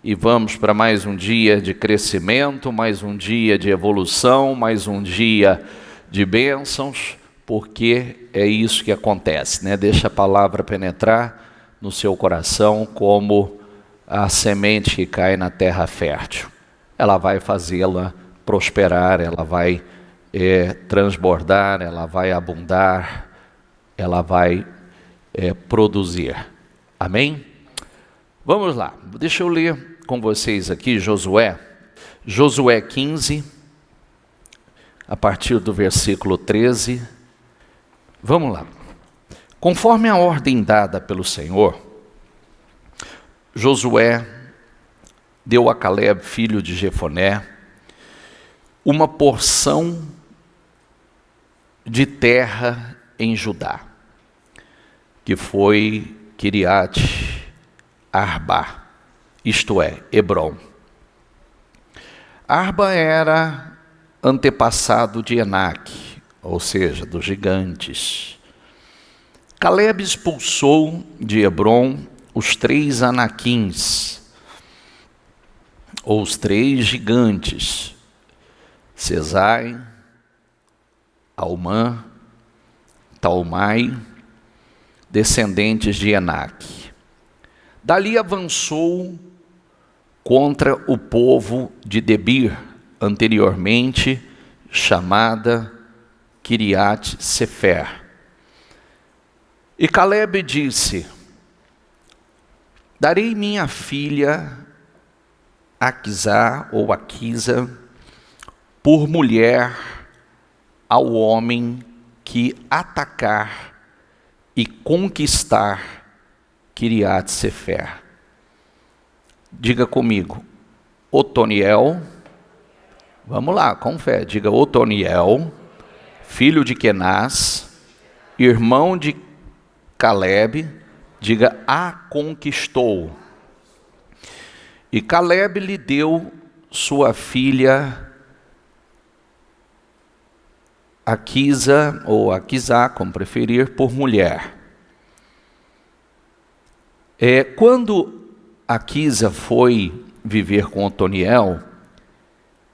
e vamos para mais um dia de crescimento, mais um dia de evolução, mais um dia de bênçãos, porque é isso que acontece, né? Deixa a palavra penetrar no seu coração como a semente que cai na terra fértil. Ela vai fazê-la prosperar, ela vai transbordar, ela vai abundar, ela vai produzir. Amém? Vamos lá, deixa eu ler com vocês aqui Josué 15, a partir do versículo 13. Vamos lá. Conforme a ordem dada pelo Senhor, Josué deu a Caleb, filho de Jefoné, uma porção de terra em Judá, que foi Quiriate Arba, isto é, Hebrom. Arba era antepassado de Enaque, ou seja, dos gigantes. Caleb expulsou de Hebrom os 3 Anaquins, ou os 3 gigantes, Cesai, Almã, Talmai, descendentes de Enaque. Dali avançou contra o povo de Debir, anteriormente chamada Quiriate Sefer. E Caleb disse: darei minha filha Aquisá ou Aquisa por mulher ao homem que atacar e conquistar Quiriate Sefer. Diga comigo, Otoniel, vamos lá, com fé, diga Otoniel, filho de Kenaz, irmão de Caleb, diga a conquistou. E Caleb lhe deu sua filha Aquisa, ou Aquisá, como preferir, por mulher. Quando Aquisa foi viver com Otoniel,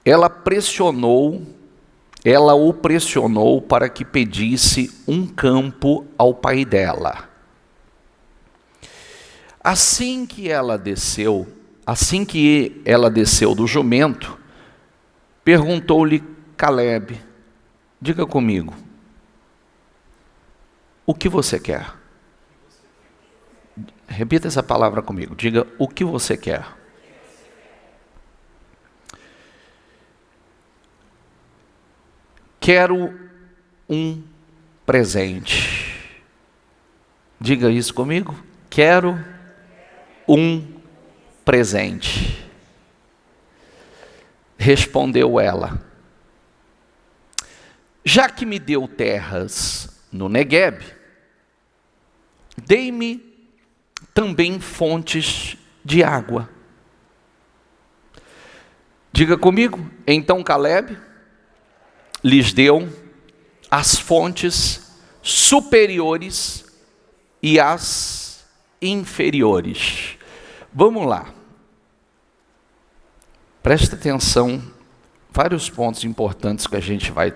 ela o pressionou para que pedisse um campo ao pai dela. Assim que ela desceu do jumento, perguntou-lhe Caleb: diga comigo, o que você quer? Repita essa palavra comigo, diga o que você quer. Quero um presente. Diga isso comigo. Quero um presente. Respondeu ela: já que me deu terras no Negueb, dei-me também fontes de água. Diga comigo. Então Caleb lhes deu as fontes superiores e as inferiores. Vamos lá. Presta atenção, vários pontos importantes que a gente vai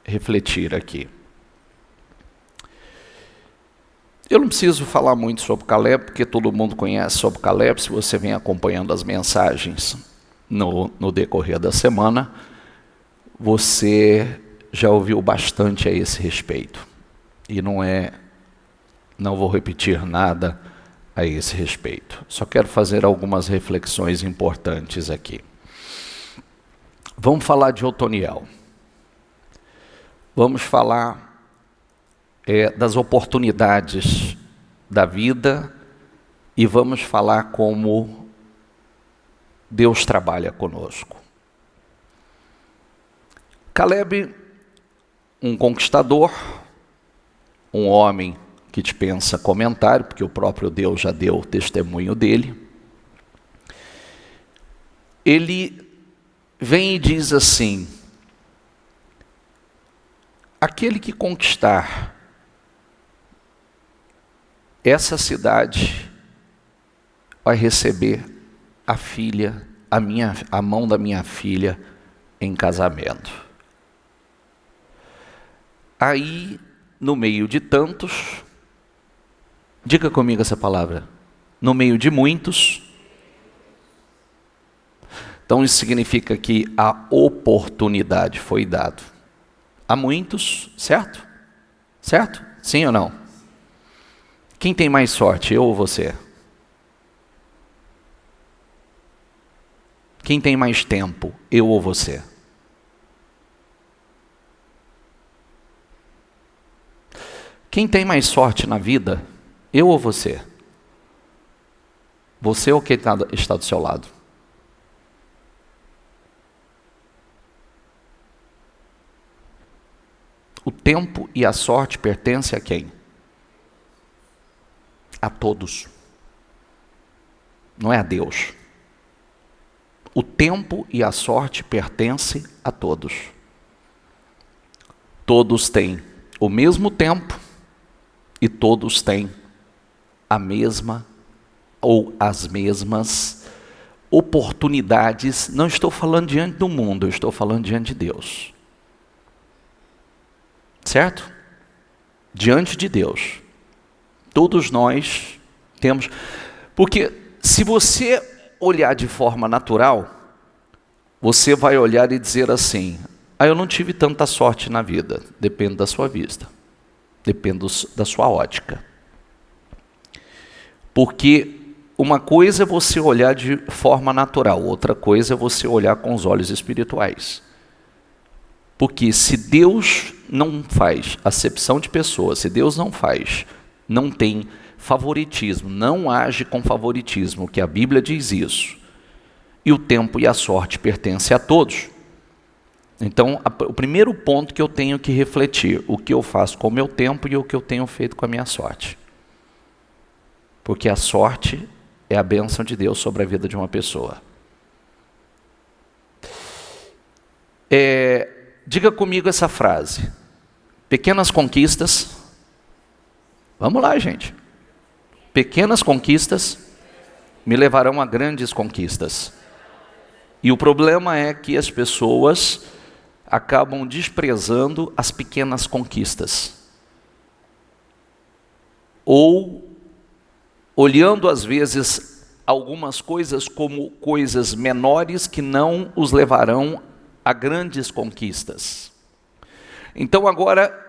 refletir aqui. Eu não preciso falar muito sobre Caleb, porque todo mundo conhece sobre Caleb. Se você vem acompanhando as mensagens no decorrer da semana, você já ouviu bastante a esse respeito. E não vou repetir nada a esse respeito. Só quero fazer algumas reflexões importantes aqui. Vamos falar de Otoniel. Vamos falar das oportunidades da vida e vamos falar como Deus trabalha conosco. Caleb, um conquistador, um homem que dispensa comentário, porque o próprio Deus já deu testemunho dele. Ele vem e diz assim: aquele que conquistar essa cidade vai receber a mão da minha filha em casamento. Aí, no meio de tantos, diga comigo essa palavra, no meio de muitos, então isso significa que a oportunidade foi dada a muitos, certo? Certo? Sim ou não? Quem tem mais sorte, eu ou você? Quem tem mais tempo, eu ou você? Quem tem mais sorte na vida, eu ou você? Você ou quem está do seu lado? O tempo e a sorte pertencem a quem? A todos. Não é a Deus. O tempo e a sorte pertencem a todos. Todos têm o mesmo tempo e todos têm a mesma ou as mesmas oportunidades. Não estou falando diante do mundo, eu estou falando diante de Deus. Certo? Diante de Deus. Todos nós temos. Porque se você olhar de forma natural, você vai olhar e dizer assim: eu não tive tanta sorte na vida. Depende da sua vista. Depende da sua ótica. Porque uma coisa é você olhar de forma natural, outra coisa é você olhar com os olhos espirituais. Porque se Deus não faz acepção de pessoas, se Deus não tem favoritismo, não age com favoritismo, que a Bíblia diz isso, e o tempo e a sorte pertencem a todos. Então, o primeiro ponto que eu tenho que refletir, o que eu faço com o meu tempo e o que eu tenho feito com a minha sorte. Porque a sorte é a bênção de Deus sobre a vida de uma pessoa. Diga comigo essa frase: pequenas conquistas, vamos lá, gente. Pequenas conquistas me levarão a grandes conquistas. E o problema é que as pessoas acabam desprezando as pequenas conquistas. Ou olhando às vezes algumas coisas como coisas menores que não os levarão a grandes conquistas. Então agora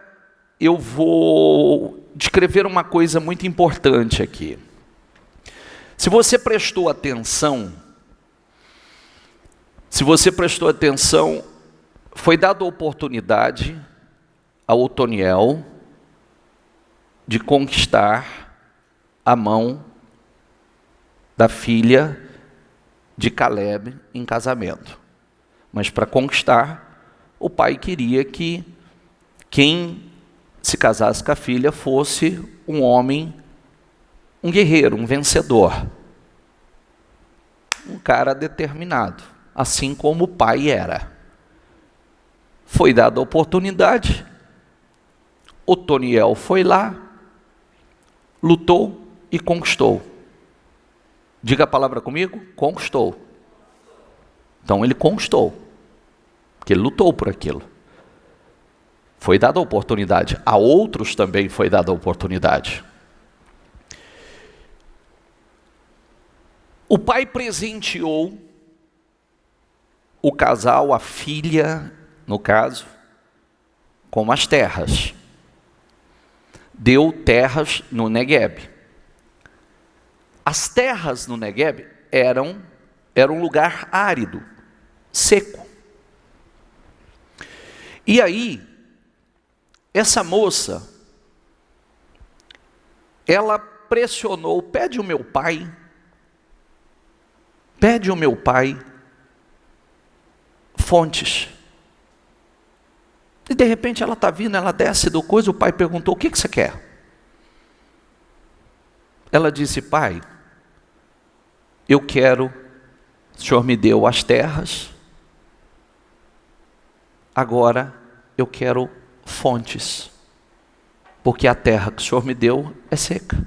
eu vou descrever uma coisa muito importante aqui. Se você prestou atenção, foi dada a oportunidade ao Otoniel de conquistar a mão da filha de Caleb em casamento. Mas para conquistar, o pai queria que quem se casasse com a filha fosse um homem, um guerreiro, um vencedor. Um cara determinado, assim como o pai era. Foi dada a oportunidade, Otoniel foi lá, lutou e conquistou. Diga a palavra comigo, conquistou. Então ele conquistou, porque ele lutou por aquilo. Foi dada a oportunidade, a outros também foi dada a oportunidade. O pai presenteou o casal, a filha, no caso, com as terras. Deu terras no Negueb. As terras no Negueb era um lugar árido, seco. E aí, essa moça, ela pressionou: pede ao meu pai fontes. E de repente ela está vindo, ela desce do coisa, o pai perguntou: o que você quer? Ela disse: pai, eu quero, o senhor me deu as terras, agora eu quero fontes, porque a terra que o senhor me deu é seca.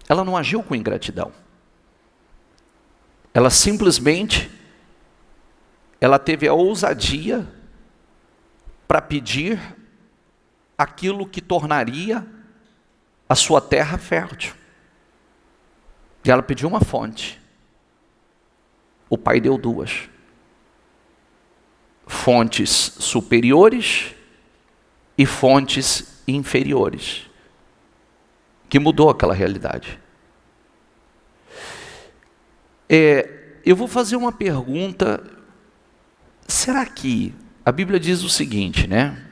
Ela não agiu com ingratidão. Ela simplesmente, ela teve a ousadia para pedir aquilo que tornaria a sua terra fértil. E ela pediu uma fonte. O pai deu duas. Fontes superiores e fontes inferiores, que mudou aquela realidade. Eu vou fazer uma pergunta. Será que a Bíblia diz o seguinte, né?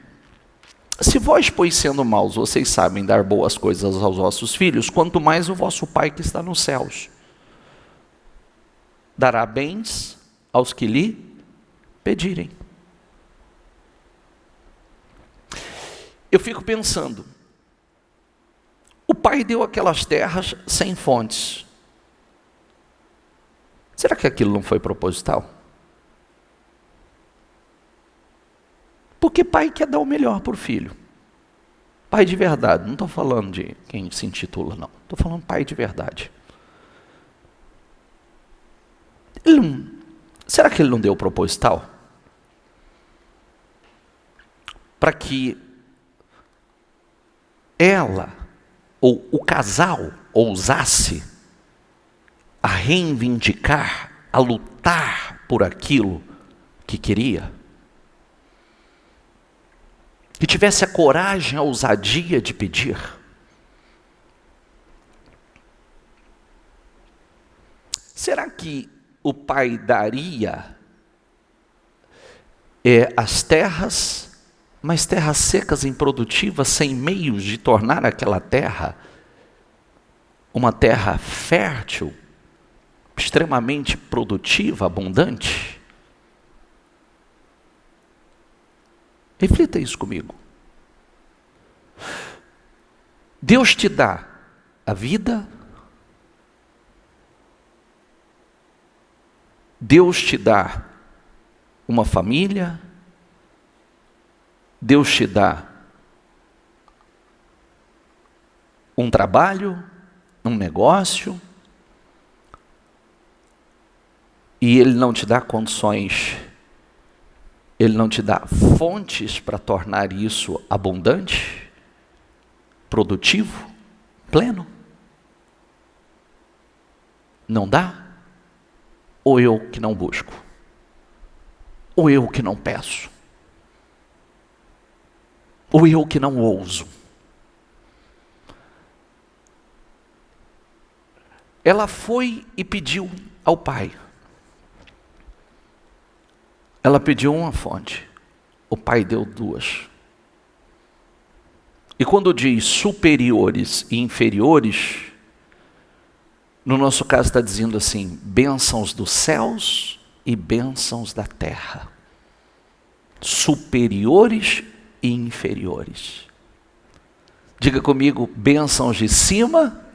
Se vós, pois, sendo maus, vocês sabem dar boas coisas aos vossos filhos, quanto mais o vosso Pai que está nos céus dará bens aos que lhe pedirem. Eu fico pensando, o pai deu aquelas terras sem fontes. Será que aquilo não foi proposital? Porque pai quer dar o melhor para o filho. Pai de verdade, não estou falando de quem se intitula, não. Estou falando pai de verdade. Será que ele não deu proposital? Para que ela, ou o casal, ousasse a reivindicar, a lutar por aquilo que queria? Que tivesse a coragem, a ousadia de pedir? Será que o pai daria as terras, mas terras secas, improdutivas, sem meios de tornar aquela terra uma terra fértil, extremamente produtiva, abundante? Reflita isso comigo. Deus te dá a vida, Deus te dá uma família, Deus te dá um trabalho, um negócio, e Ele não te dá condições, Ele não te dá fontes para tornar isso abundante, produtivo, pleno? Não dá? Ou eu que não busco? Ou eu que não peço? Ou eu que não ouso? Ela foi e pediu ao pai. Ela pediu uma fonte. O pai deu duas. E quando diz superiores e inferiores, no nosso caso está dizendo assim, bênçãos dos céus e bênçãos da terra. Superiores e inferiores. Diga comigo, bênçãos de cima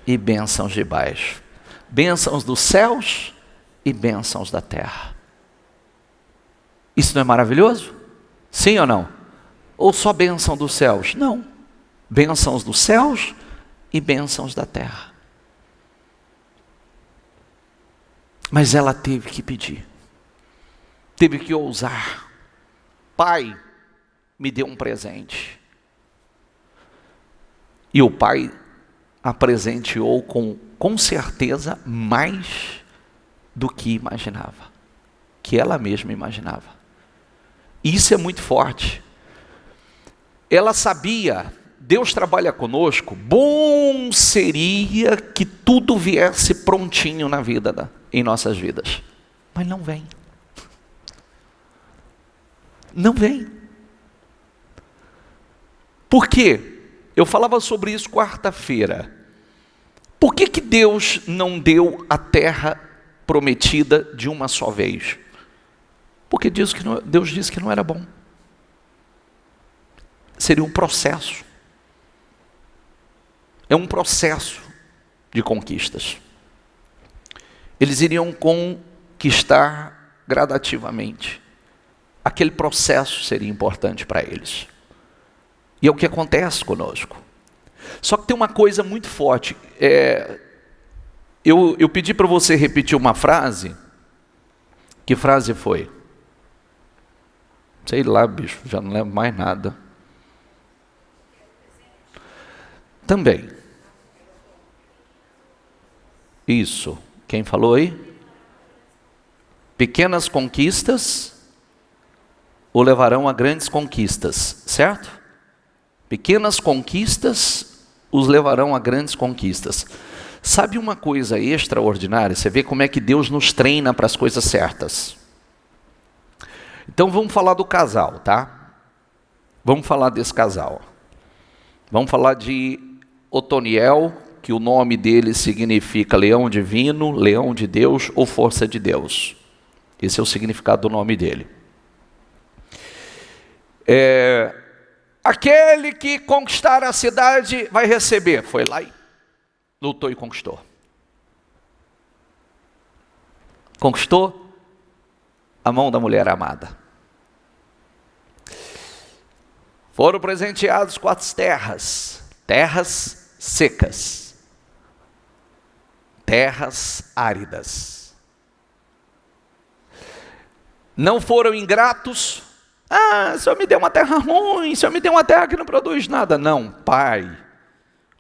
e bênçãos de baixo. Bênçãos dos céus e bênçãos da terra. Isso não é maravilhoso? Sim ou não? Ou só bênção dos céus? Não. Bênçãos dos céus e bênçãos da terra. Mas ela teve que pedir. Teve que ousar. Pai, me dê um presente. E o pai a presenteou com certeza mais do que imaginava. Que ela mesma imaginava. Isso é muito forte. Ela sabia, Deus trabalha conosco, bom seria que tudo viesse prontinho na vida, em nossas vidas. Mas não vem. Não vem. Por quê? Eu falava sobre isso quarta-feira. Por que Deus não deu a terra prometida de uma só vez? Porque Deus disse que não era bom. Seria um processo. É um processo de conquistas. Eles iriam conquistar gradativamente. Aquele processo seria importante para eles. E é o que acontece conosco. Só que tem uma coisa muito forte. eu pedi para você repetir uma frase. Que frase foi? Sei lá, bicho, já não lembro mais nada. Também. Isso. Quem falou aí? Pequenas conquistas o levarão a grandes conquistas, certo? Pequenas conquistas os levarão a grandes conquistas. Sabe uma coisa extraordinária? Você vê como é que Deus nos treina para as coisas certas. Então vamos falar do casal, tá? Vamos falar desse casal. Vamos falar de Otoniel, que o nome dele significa leão divino, leão de Deus ou força de Deus. Esse é o significado do nome dele. Aquele que conquistar a cidade vai receber. Foi lá e lutou e conquistou. Conquistou a mão da mulher amada. Foram presenteados com as terras secas, terras áridas. Não foram ingratos. O Senhor me deu uma terra ruim, o Senhor me deu uma terra que não produz nada. Não, Pai,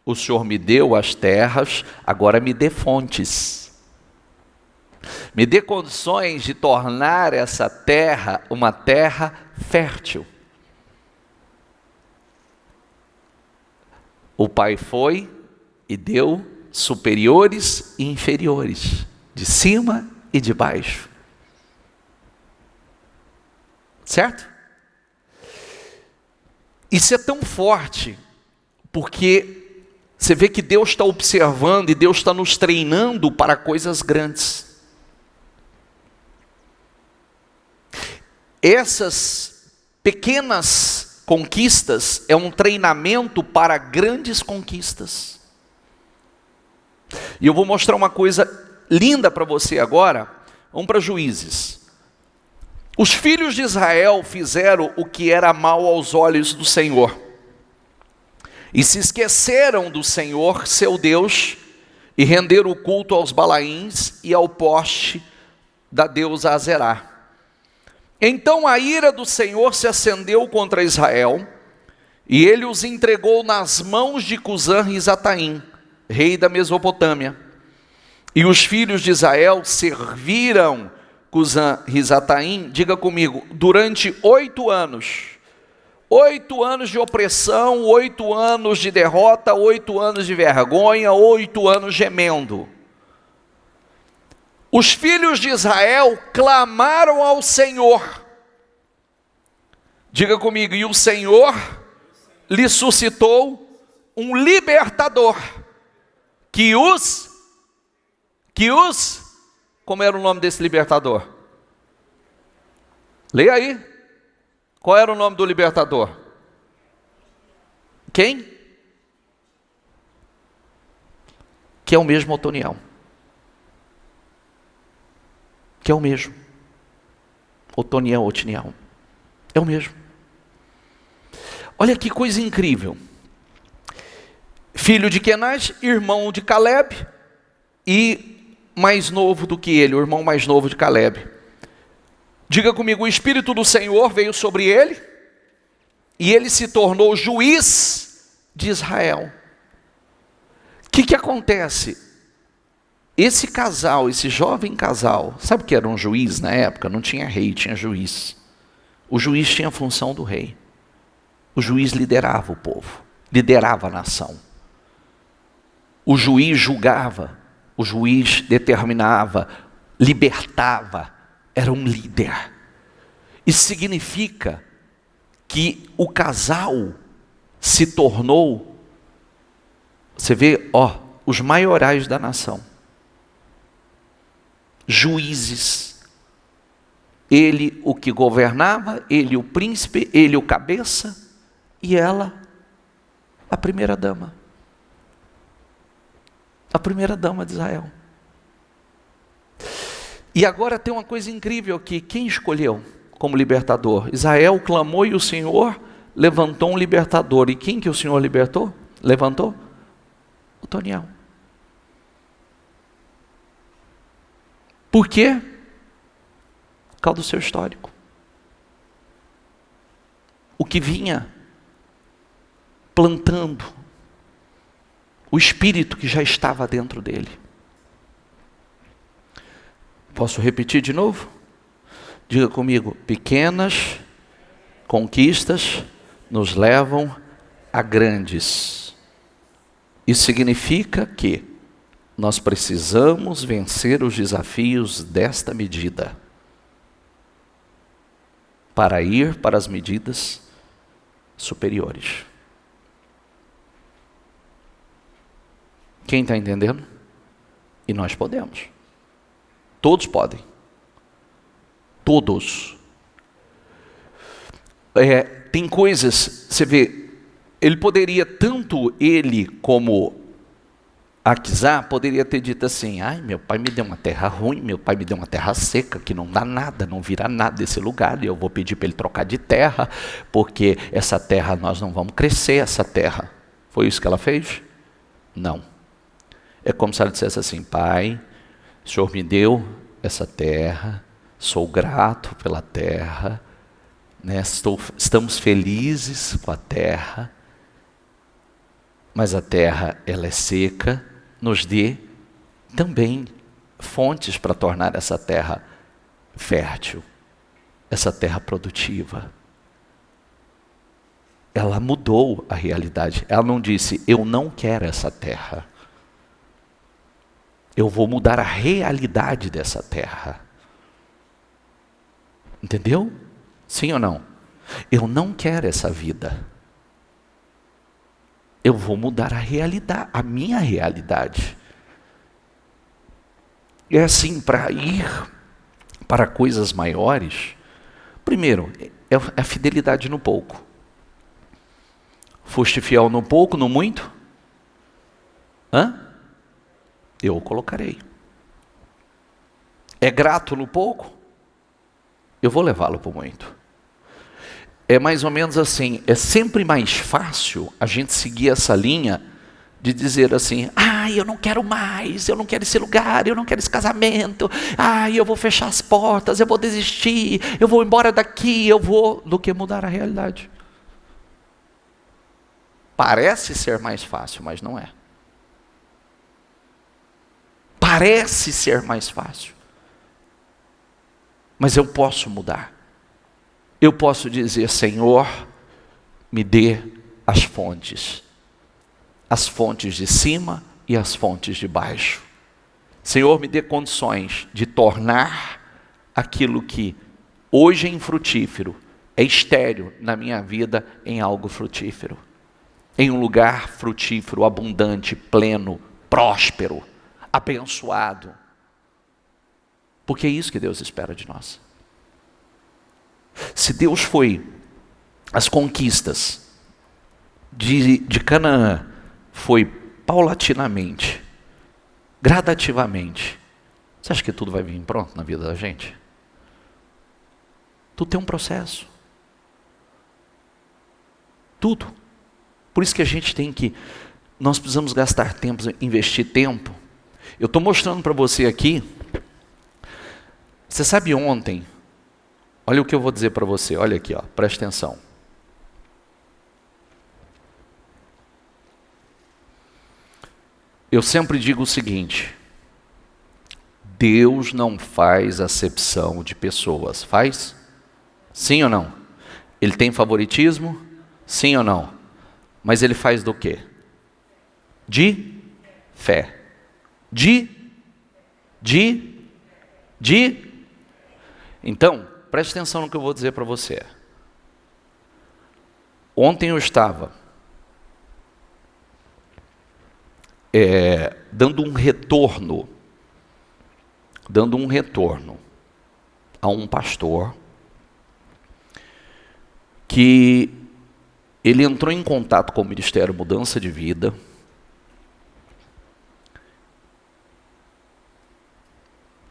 o Senhor me deu as terras, agora me dê fontes. Me dê condições de tornar essa terra uma terra fértil. O pai foi e deu superiores e inferiores, de cima e de baixo. Certo? Isso é tão forte, porque você vê que Deus está observando e Deus está nos treinando para coisas grandes. Essas pequenas conquistas é um treinamento para grandes conquistas. E eu vou mostrar uma coisa linda para você agora. Vamos para Juízes. Os filhos de Israel fizeram o que era mal aos olhos do Senhor, e se esqueceram do Senhor, seu Deus, e renderam o culto aos Balaíns e ao poste da deusa Azerá. Então a ira do Senhor se acendeu contra Israel, e ele os entregou nas mãos de Cusã-Risataim, rei da Mesopotâmia. E os filhos de Israel serviram Cusã-Risataim, diga comigo, durante 8 anos. 8 anos de opressão, 8 anos de derrota, 8 anos de vergonha, 8 anos gemendo. Os filhos de Israel clamaram ao Senhor. Diga comigo, e o Senhor lhe suscitou um libertador, como era o nome desse libertador? Leia aí. Qual era o nome do libertador? Quem? Que é o mesmo Otoniel. Que é o mesmo. Otoniel. É o mesmo. Olha que coisa incrível. Filho de Kenaz, irmão de Caleb, e mais novo do que ele, o irmão mais novo de Caleb. Diga comigo, o Espírito do Senhor veio sobre ele, e ele se tornou juiz de Israel. O que acontece? Esse casal, esse jovem casal, sabe o que era um juiz na época? Não tinha rei, tinha juiz. O juiz tinha a função do rei. O juiz liderava o povo, liderava a nação. O juiz julgava, o juiz determinava, libertava, era um líder. Isso significa que o casal se tornou, você vê, os maiorais da nação. Juízes. Ele o que governava, ele o príncipe, ele o cabeça, e ela, a primeira dama. A primeira dama de Israel. E agora tem uma coisa incrível aqui. Quem escolheu como libertador? Israel clamou e o Senhor levantou um libertador. E quem que o Senhor levantou? Otoniel. Por quê? Por causa do seu histórico. O que vinha plantando, o espírito que já estava dentro dele. Posso repetir de novo? Diga comigo: pequenas conquistas nos levam a grandes. Isso significa que nós precisamos vencer os desafios desta medida para ir para as medidas superiores. Quem está entendendo? E nós podemos. Todos podem. Todos. Tem coisas, você vê, ele poderia, tanto ele como Aquisá, poderia ter dito assim: ai, meu pai me deu uma terra ruim, meu pai me deu uma terra seca, que não dá nada, não vira nada desse lugar, e eu vou pedir para ele trocar de terra, porque essa terra nós não vamos crescer, essa terra. Foi isso que ela fez? Não. É como se ela dissesse assim: pai, o Senhor me deu essa terra, sou grato pela terra, né? Estamos felizes com a terra, mas a terra ela é seca, nos dê também fontes para tornar essa terra fértil, essa terra produtiva. Ela mudou a realidade. Ela não disse: eu não quero essa terra. Eu vou mudar a realidade dessa terra. Entendeu? Sim ou não? Eu não quero essa vida. Eu vou mudar a realidade, a minha realidade. É assim, para ir para coisas maiores, primeiro, é a fidelidade no pouco. Foste fiel no pouco, no muito? Eu o colocarei. É grato no pouco? Eu vou levá-lo para o muito. É mais ou menos assim, é sempre mais fácil a gente seguir essa linha de dizer assim: eu não quero mais, eu não quero esse lugar, eu não quero esse casamento, eu vou fechar as portas, eu vou desistir, eu vou embora daqui, do que mudar a realidade. Parece ser mais fácil, mas não é. Parece ser mais fácil, mas eu posso mudar. Eu posso dizer: Senhor, me dê as fontes de cima e as fontes de baixo. Senhor, me dê condições de tornar aquilo que hoje é infrutífero, é estéril na minha vida, em algo frutífero, em um lugar frutífero, abundante, pleno, próspero, abençoado. Porque é isso que Deus espera de nós. Se Deus foi, as conquistas de Canaã foi paulatinamente, gradativamente, você acha que tudo vai vir pronto na vida da gente? Tudo tem um processo. Tudo. Por isso que a gente nós precisamos gastar tempo, investir tempo. Eu estou mostrando para você aqui, você sabe ontem, olha o que eu vou dizer para você, olha aqui, presta atenção. Eu sempre digo o seguinte: Deus não faz acepção de pessoas, faz? Sim ou não? Ele tem favoritismo? Sim ou não? Mas ele faz do quê? De fé. Então, preste atenção no que eu vou dizer para você. Ontem eu estava dando um retorno a um pastor que ele entrou em contato com o Ministério Mudança de Vida,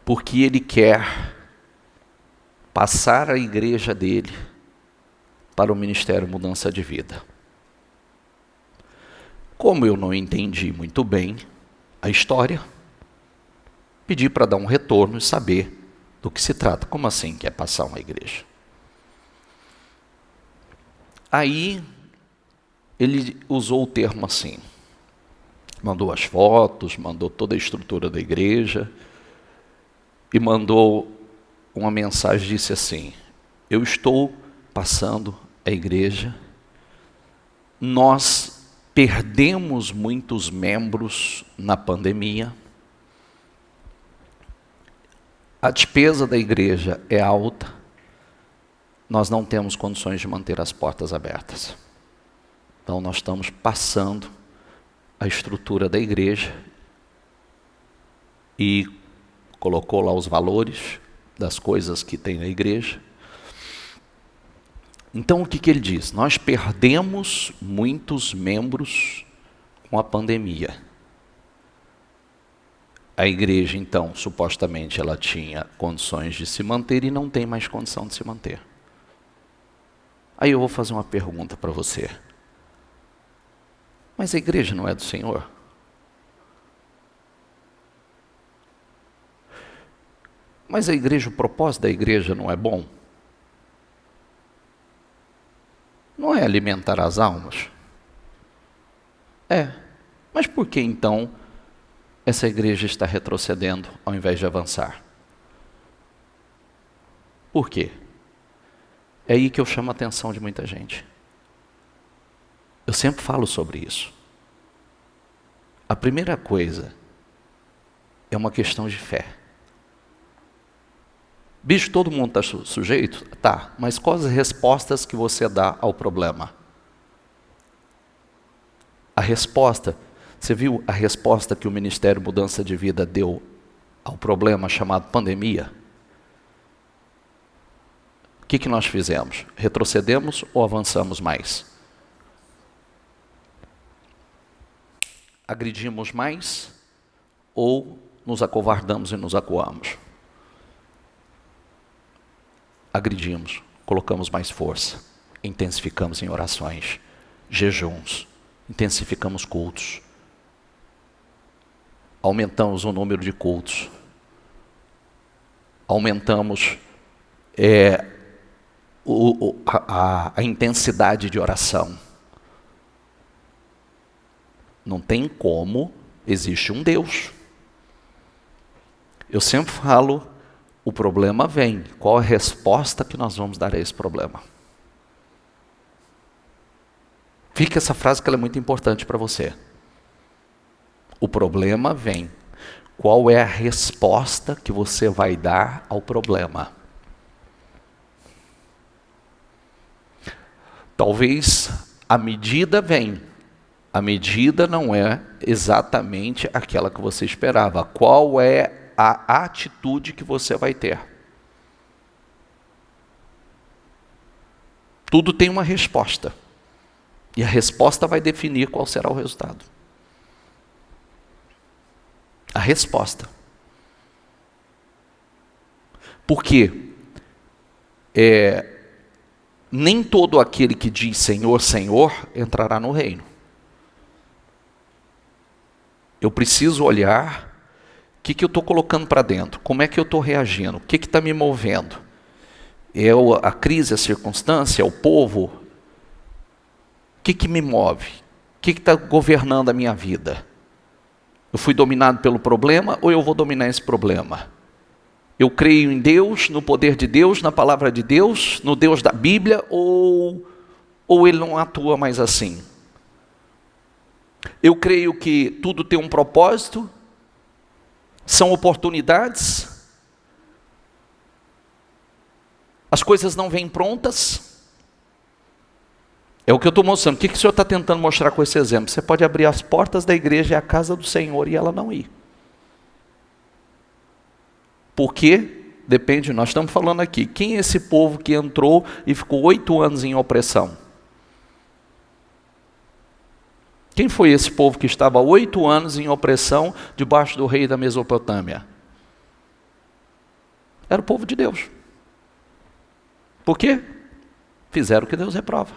porque ele quer passar a igreja dele para o Ministério Mudança de Vida. Como eu não entendi muito bem a história, pedir para dar um retorno e saber do que se trata. Como assim quer passar uma igreja? Aí ele usou o termo assim, mandou as fotos, mandou toda a estrutura da igreja e mandou uma mensagem, disse assim: eu estou passando a igreja, nós perdemos muitos membros na pandemia, a despesa da igreja é alta, nós não temos condições de manter as portas abertas. Então nós estamos passando a estrutura da igreja e colocou lá os valores das coisas que tem na igreja. Então o que ele diz? Nós perdemos muitos membros com a pandemia. A igreja, então, supostamente ela tinha condições de se manter e não tem mais condição de se manter. Aí eu vou fazer uma pergunta para você. Mas a igreja não é do Senhor? Mas a igreja, o propósito da igreja não é bom? Não é alimentar as almas? É. Mas por que então essa igreja está retrocedendo ao invés de avançar? Por quê? É aí que eu chamo a atenção de muita gente. Eu sempre falo sobre isso. A primeira coisa é uma questão de fé. Bicho, todo mundo está sujeito? Tá, mas quais as respostas que você dá ao problema? A resposta, você viu a resposta que o Ministério Mudança de Vida deu ao problema chamado pandemia? O que nós fizemos? Retrocedemos ou avançamos mais? Agredimos mais ou nos acovardamos e nos acuamos? Agredimos, colocamos mais força, intensificamos em orações, jejuns, intensificamos cultos, aumentamos o número de cultos, aumentamos a intensidade de oração. Não tem como, existe um Deus. Eu sempre falo, o problema vem. Qual a resposta que nós vamos dar a esse problema? Fica essa frase que ela é muito importante para você. O problema vem. Qual é a resposta que você vai dar ao problema? Talvez a medida vem. A medida não é exatamente aquela que você esperava. Qual é a atitude que você vai ter? Tudo tem uma resposta. E a resposta vai definir qual será o resultado. A resposta. Porque nem todo aquele que diz Senhor, Senhor, entrará no reino. Eu preciso olhar o que eu estou colocando para dentro, como é que eu estou reagindo, o que está me movendo. É a crise, a circunstância, é o povo? O que me move? O que está governando a minha vida? Eu fui dominado pelo problema ou eu vou dominar esse problema? Eu creio em Deus, no poder de Deus, na palavra de Deus, no Deus da Bíblia, ou Ele não atua mais assim? Eu creio que tudo tem um propósito, são oportunidades, as coisas não vêm prontas. É o que eu estou mostrando. O que o Senhor está tentando mostrar com esse exemplo? Você pode abrir as portas da igreja e a casa do Senhor e ela não ir. Porque depende, nós estamos falando aqui, quem é esse povo que entrou e ficou 8 anos em opressão? Quem foi esse povo que estava 8 anos em opressão debaixo do rei da Mesopotâmia? Era o povo de Deus. Por quê? Fizeram o que Deus reprova.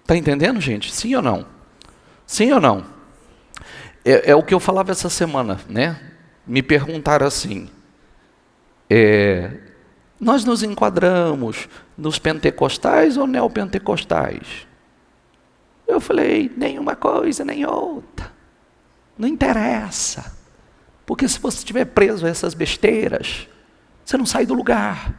Está entendendo, gente? Sim ou não? Sim ou não? É o que eu falava essa semana, né? Me perguntaram assim, nós nos enquadramos nos pentecostais ou neopentecostais? Eu falei, nenhuma coisa, nem outra. Não interessa. Porque se você estiver preso a essas besteiras, você não sai do lugar.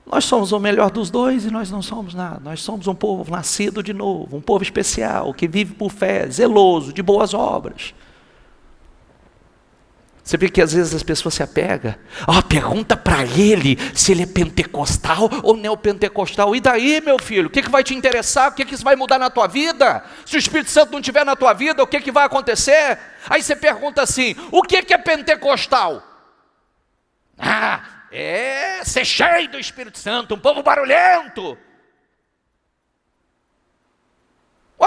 Nós somos o melhor dos dois e nós não somos nada. Nós somos um povo nascido de novo, um povo especial, que vive por fé, zeloso, de boas obras. Você vê que às vezes as pessoas se apegam. Pergunta para ele se ele é pentecostal ou neopentecostal. E daí, meu filho, o que vai te interessar? O que isso vai mudar na tua vida? Se o Espírito Santo não estiver na tua vida, o que vai acontecer? Aí você pergunta assim, o que é pentecostal? É ser cheio do Espírito Santo, um povo barulhento.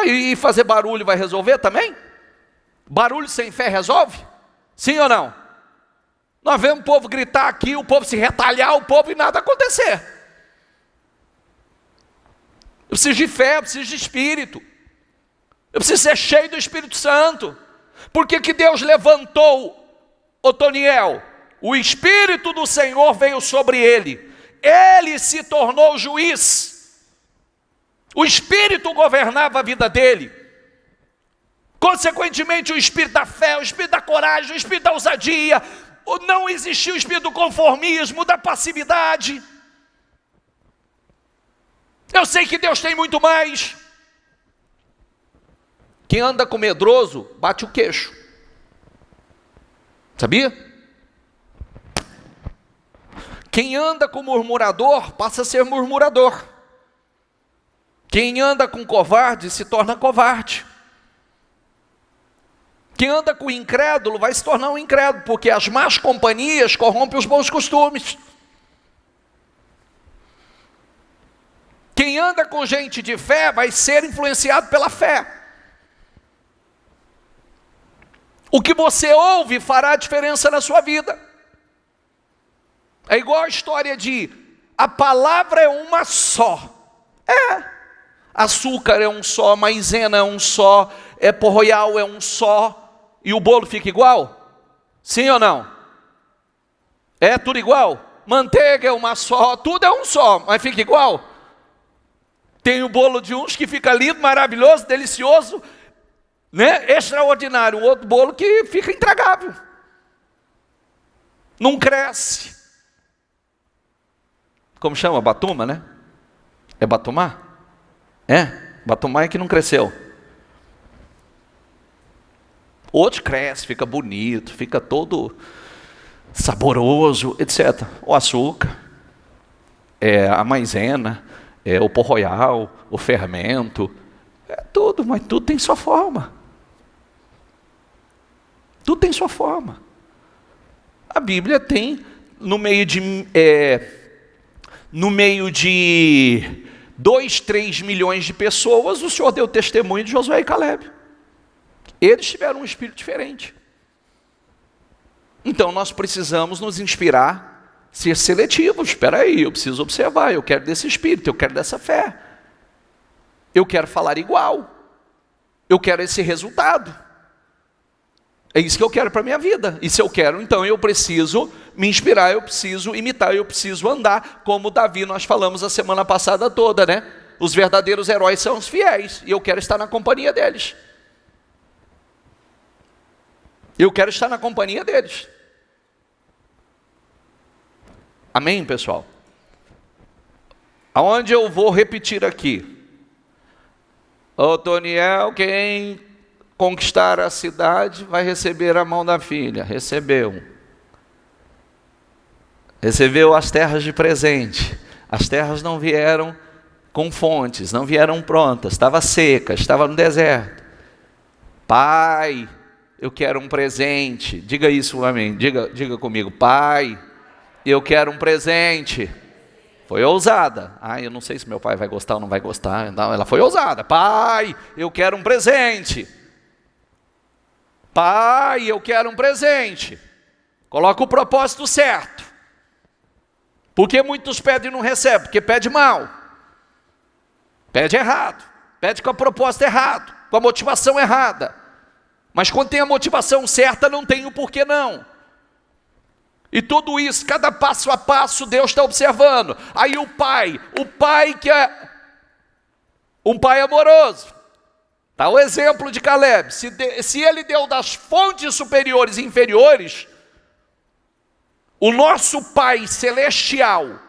E fazer barulho vai resolver também? Barulho sem fé resolve? Sim ou não? Nós vemos o povo gritar aqui, o povo se retalhar, o povo e nada acontecer. Eu preciso de fé, eu preciso de Espírito. Eu preciso ser cheio do Espírito Santo. Por que Deus levantou Otoniel? O Espírito do Senhor veio sobre ele. Ele se tornou juiz. O Espírito governava a vida dele. Consequentemente, o espírito da fé, o espírito da coragem, o espírito da ousadia, não existia o espírito do conformismo, da passividade. Eu sei que Deus tem muito mais. Quem anda com medroso, bate o queixo. Sabia? Quem anda com murmurador, passa a ser murmurador. Quem anda com covarde, se torna covarde. Quem anda com incrédulo vai se tornar um incrédulo, porque as más companhias corrompem os bons costumes. Quem anda com gente de fé vai ser influenciado pela fé. O que você ouve fará diferença na sua vida. É igual a história de a palavra é uma só. Açúcar é um só, maisena é um só, pó royal é um só. E o bolo fica igual? Sim ou não? É tudo igual? Manteiga é uma só, tudo é um só, mas fica igual? Tem o bolo de uns que fica lindo, maravilhoso, delicioso, né? Extraordinário. O outro bolo que fica intragável. Não cresce. Como chama? Batuma, né? É batumá? Batumá é que não cresceu. Outro cresce, fica bonito, fica todo saboroso, etc. O açúcar, a maisena, o pó royal, o fermento, tudo, mas tudo tem sua forma. Tudo tem sua forma. A Bíblia tem, no meio de 2, 3 milhões de pessoas, o Senhor deu testemunho de Josué e Calebe. Eles tiveram um espírito diferente. Então nós precisamos nos inspirar, ser seletivos. Espera aí, eu preciso observar, eu quero desse espírito, eu quero dessa fé. Eu quero falar igual. Eu quero esse resultado. É isso que eu quero para a minha vida. E se eu quero, então eu preciso me inspirar, eu preciso imitar, eu preciso andar como Davi, nós falamos a semana passada toda, né? Os verdadeiros heróis são os fiéis, e eu quero estar na companhia deles. Eu quero estar na companhia deles. Amém, pessoal? Aonde eu vou repetir aqui? Otoniel, quem conquistar a cidade vai receber a mão da filha. Recebeu. Recebeu as terras de presente. As terras não vieram com fontes, não vieram prontas. Estava seca, estava no deserto. Pai, eu quero um presente. Diga isso, amém. Diga comigo. Pai, eu quero um presente. Foi ousada. Eu não sei se meu pai vai gostar ou não vai gostar. Não, ela foi ousada. Pai, eu quero um presente. Pai, eu quero um presente. Coloca o propósito certo. Por que muitos pedem e não recebem? Porque pede mal. Pede errado. Pede com o propósito errado. com a motivação errada. Mas quando tem a motivação certa, não tem o porquê não. E tudo isso, cada passo a passo, Deus está observando. Aí o pai que é um pai amoroso. Está o exemplo de Caleb. Se ele deu das fontes superiores e inferiores, o nosso Pai Celestial,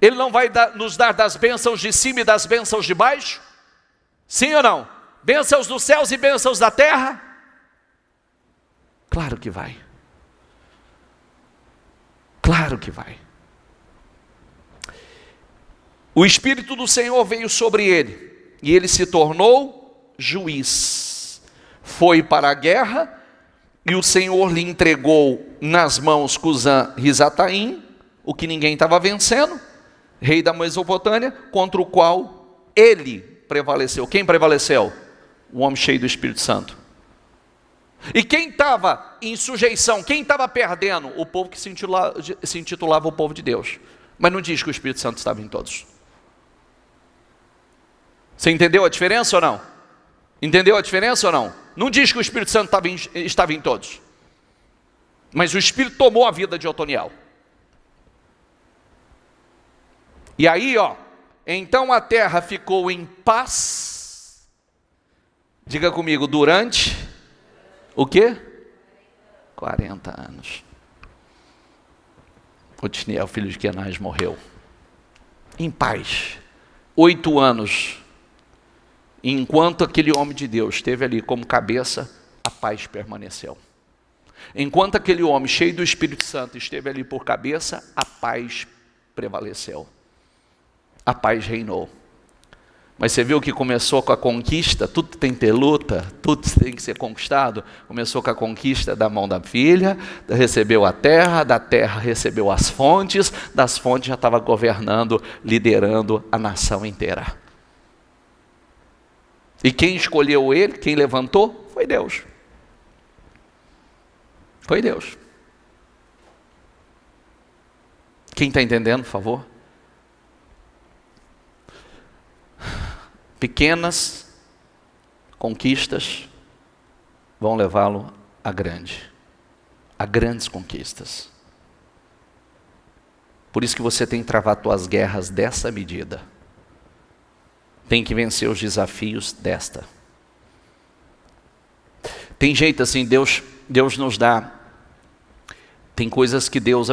Ele não vai nos dar das bênçãos de cima e das bênçãos de baixo? Sim ou não? Bênçãos dos céus e bênçãos da terra? Claro que vai. Claro que vai. O Espírito do Senhor veio sobre ele, e ele se tornou juiz. Foi para a guerra, e o Senhor lhe entregou nas mãos Cusã-Risataim, o que ninguém estava vencendo, rei da Mesopotâmia, contra o qual ele prevaleceu. Quem prevaleceu? O homem cheio do Espírito Santo. E quem estava em sujeição, quem estava perdendo? O povo que se intitulava o povo de Deus. Mas não diz que o Espírito Santo estava em todos. Você entendeu a diferença ou não? Entendeu a diferença ou não? Não diz que o Espírito Santo estava em todos. Mas o Espírito tomou a vida de Otoniel. E aí, então a terra ficou em paz. Diga comigo, durante o quê? 40 anos. Otiniel, filho de Kenaz, morreu. Em paz. 8 anos. Enquanto aquele homem de Deus esteve ali como cabeça, a paz permaneceu. Enquanto aquele homem cheio do Espírito Santo esteve ali por cabeça, a paz prevaleceu. A paz reinou. Mas você viu que começou com a conquista? Tudo tem que ter luta, tudo tem que ser conquistado. Começou com a conquista da mão da filha, recebeu a terra, da terra recebeu as fontes, das fontes já estava governando, liderando a nação inteira. E quem escolheu ele, quem levantou, foi Deus. Foi Deus. Quem está entendendo, por favor? Pequenas conquistas vão levá-lo a grandes conquistas. Por isso que você tem que travar suas guerras dessa medida. Tem que vencer os desafios desta. Tem jeito assim, Deus nos dá. Tem coisas que Deus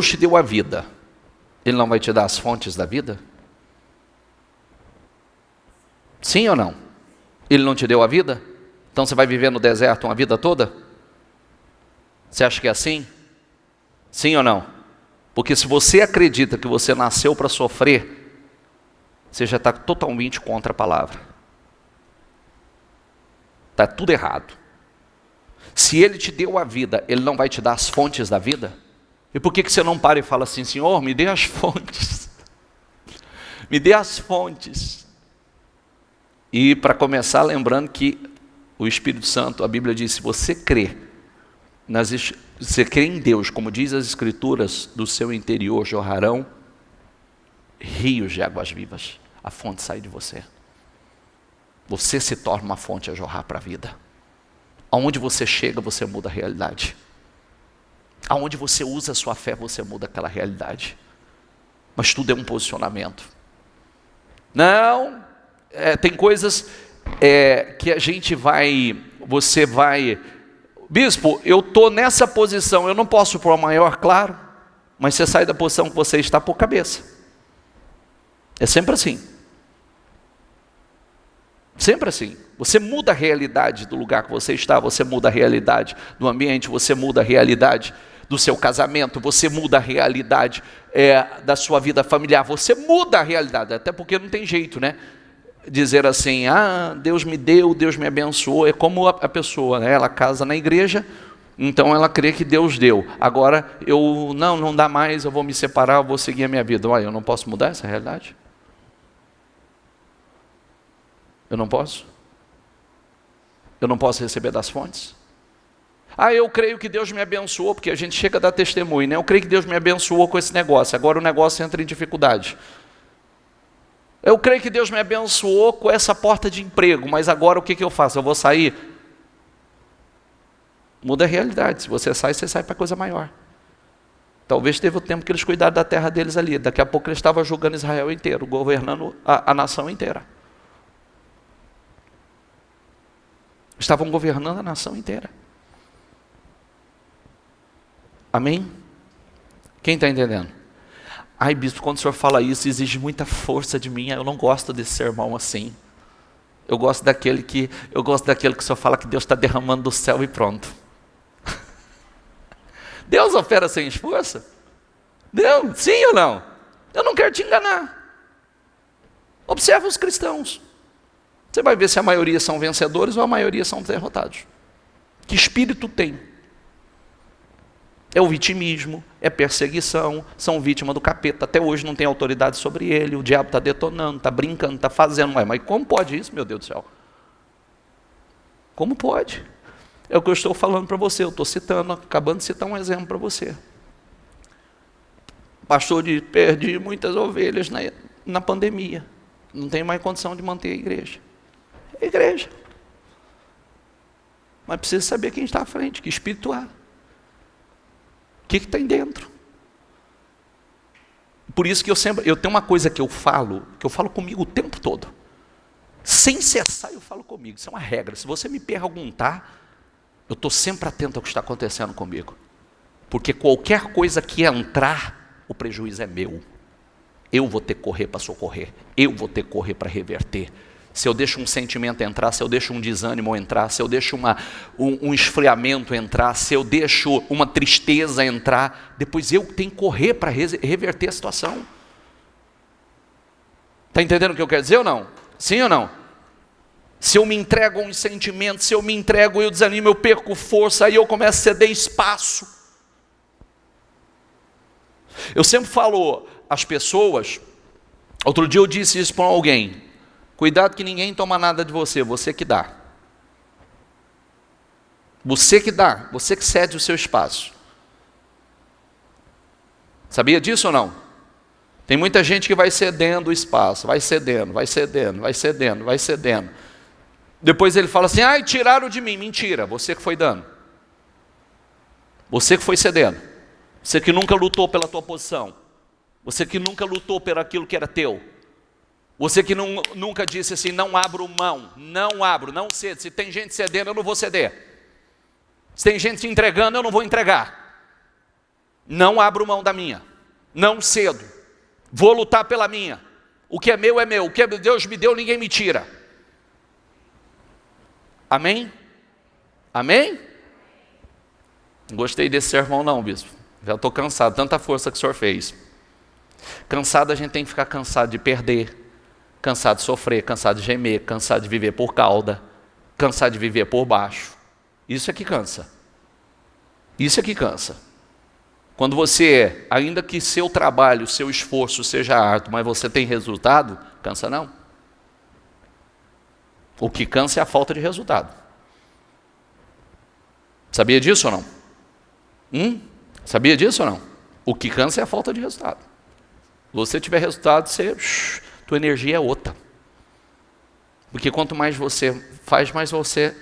te deu a vida. Ele não vai te dar as fontes da vida? Sim ou não? Ele não te deu a vida? Então você vai viver no deserto uma vida toda? Você acha que é assim? Sim ou não? Porque se você acredita que você nasceu para sofrer, você já está totalmente contra a palavra. Está tudo errado. Se Ele te deu a vida, Ele não vai te dar as fontes da vida? E por que você não para e fala assim, Senhor, me dê as fontes. Me dê as fontes. E para começar, lembrando que o Espírito Santo, a Bíblia diz, se você crê, você crê em Deus, como diz as Escrituras, do seu interior jorrarão rios de águas vivas. A fonte sai de você. Você se torna uma fonte a jorrar para a vida. Aonde você chega, você muda a realidade. Aonde você usa a sua fé, você muda aquela realidade. Mas tudo é um posicionamento. Não, tem coisas que a gente você vai... Bispo, eu estou nessa posição, eu não posso pôr maior, claro. Mas você sai da posição que você está por cabeça. É sempre assim. Sempre assim. Você muda a realidade do lugar que você está, você muda a realidade do ambiente, você muda a realidade do seu casamento, você muda a realidade da sua vida familiar, você muda a realidade, até porque não tem jeito, né? Dizer assim, Deus me deu, Deus me abençoou, é como a pessoa, né? Ela casa na igreja, então ela crê que Deus deu, agora não dá mais, eu vou me separar, eu vou seguir a minha vida. Olha, eu não posso mudar essa realidade? Eu não posso? Eu não posso receber das fontes? Eu creio que Deus me abençoou, porque a gente chega a dar testemunho, né? Eu creio que Deus me abençoou com esse negócio, agora o negócio entra em dificuldade. Eu creio que Deus me abençoou com essa porta de emprego, mas agora o que eu faço? Eu vou sair? Muda a realidade. Se você sai para coisa maior. Talvez teve o tempo que eles cuidaram da terra deles ali. Daqui a pouco eles estavam julgando Israel inteiro, governando a nação inteira. Estavam governando a nação inteira. Amém? Quem está entendendo? Ai, bispo, quando o senhor fala isso, exige muita força de mim. Eu não gosto desse sermão assim. Eu gosto daquele que o senhor fala que Deus está derramando do céu e pronto. Deus opera sem esforço? Deus, sim ou não? Eu não quero te enganar. Observa os cristãos. Você vai ver se a maioria são vencedores ou a maioria são derrotados. Que espírito tem? É o vitimismo, é perseguição, são vítimas do capeta. Até hoje não tem autoridade sobre ele, o diabo está detonando, está brincando, está fazendo. Mas como pode isso, meu Deus do céu? Como pode? É o que eu estou falando para você, eu estou citando, acabando de citar um exemplo para você. Pastor diz, perdi muitas ovelhas na pandemia. Não tem mais condição de manter a igreja. É a igreja. Mas precisa saber quem está à frente, que espírito há. O que tem dentro? Por isso que eu tenho uma coisa que eu falo comigo o tempo todo. Sem cessar eu falo comigo, isso é uma regra. Se você me perguntar, eu estou sempre atento ao que está acontecendo comigo. Porque qualquer coisa que entrar, o prejuízo é meu. Eu vou ter que correr para socorrer. Eu vou ter que correr para reverter. Se eu deixo um sentimento entrar, se eu deixo um desânimo entrar, se eu deixo um esfriamento entrar, se eu deixo uma tristeza entrar, depois eu tenho que correr para reverter a situação. Está entendendo o que eu quero dizer ou não? Sim ou não? Se eu me entrego a um sentimento, se eu me entrego, eu desanimo, eu perco força, aí eu começo a ceder espaço. Eu sempre falo às pessoas, outro dia eu disse isso para alguém, cuidado que ninguém toma nada de você, você que dá. Você que dá, você que cede o seu espaço. Sabia disso ou não? Tem muita gente que vai cedendo o espaço, vai cedendo, vai cedendo, vai cedendo, vai cedendo. Depois ele fala assim, ai, tiraram de mim. Mentira, você que foi dando. Você que foi cedendo. Você que nunca lutou pela tua posição. Você que nunca lutou por aquilo que era teu. Você que nunca disse assim, não abro mão, não abro, não cedo. Se tem gente cedendo, eu não vou ceder. Se tem gente se entregando, eu não vou entregar. Não abro mão da minha. Não cedo. Vou lutar pela minha. O que é meu é meu. O que Deus me deu, ninguém me tira. Amém? Amém? Não gostei desse sermão não, bispo. Já estou cansado, tanta força que o senhor fez. Cansado, a gente tem que ficar cansado de perder. Cansado de sofrer, cansado de gemer, cansado de viver por cauda, cansado de viver por baixo. Isso é que cansa. Isso é que cansa. Quando você, ainda que seu trabalho, seu esforço seja árduo, mas você tem resultado, cansa não. O que cansa é a falta de resultado. Sabia disso ou não? Sabia disso ou não? O que cansa é a falta de resultado. Se você tiver resultado, tua energia é outra. Porque quanto mais você faz, mais você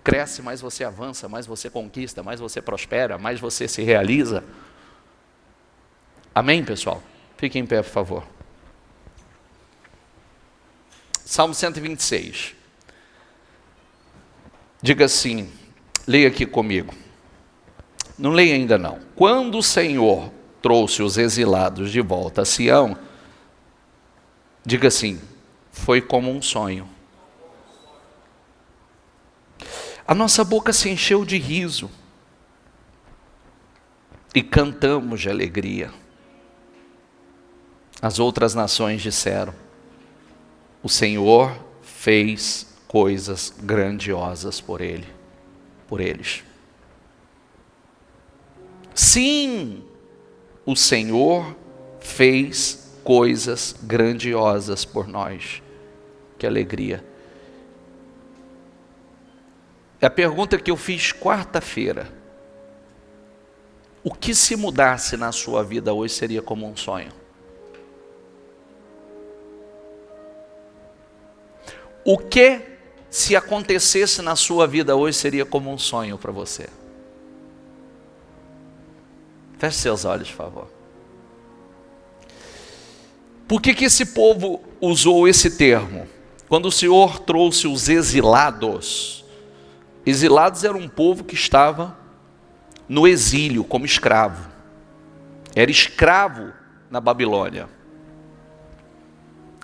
cresce, mais você avança, mais você conquista, mais você prospera, mais você se realiza. Amém, pessoal? Fiquem em pé, por favor. Salmo 126. Diga assim, leia aqui comigo. Não leia ainda não. Quando o Senhor trouxe os exilados de volta a Sião, diga assim, foi como um sonho. A nossa boca se encheu de riso e cantamos de alegria. As outras nações disseram, o Senhor fez coisas grandiosas por eles. Sim, o Senhor fez coisas grandiosas por nós. Que alegria. A pergunta que eu fiz quarta-feira. O que se mudasse na sua vida hoje seria como um sonho? O que, se acontecesse na sua vida hoje, seria como um sonho para você? Feche seus olhos, por favor. Por que esse povo usou esse termo? Quando o Senhor trouxe os exilados, exilados era um povo que estava no exílio como escravo. Era escravo na Babilônia.